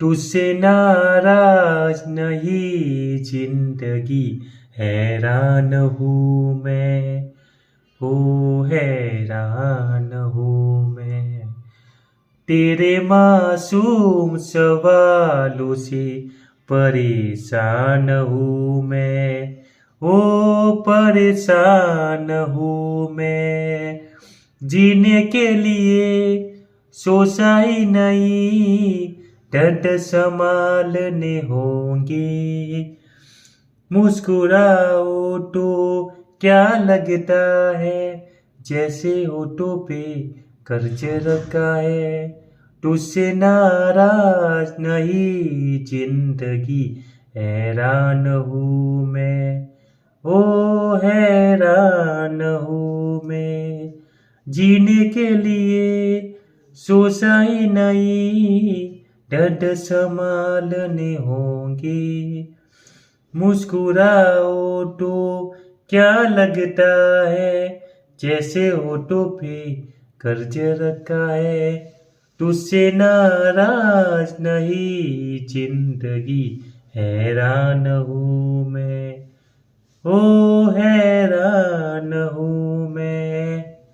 तुझसे नाराज नहीं जिंदगी, हैरान हूँ मैं, हो हैरान हूँ मैं। तेरे मासूम सवालों से परेशान हूँ मैं, ओ परेशान हूँ मैं। जीने के लिए सोचा ही नहीं, दर्द संभालने होंगे। मुस्कुराओ तो क्या लगता है, जैसे होठों पे कर्ज रखा है। तुझसे नाराज नहीं जिंदगी, हैरान हूँ मैं, ओ हैरान हूँ मैं। जीने के लिए सोचा ही नहीं, दर्द संभालने होंगे। मुस्कुराओ तो क्या लगता है, जैसे होठों पे कर्ज रखा है। तुझसे नाराज नहीं जिंदगी, हैरान हूँ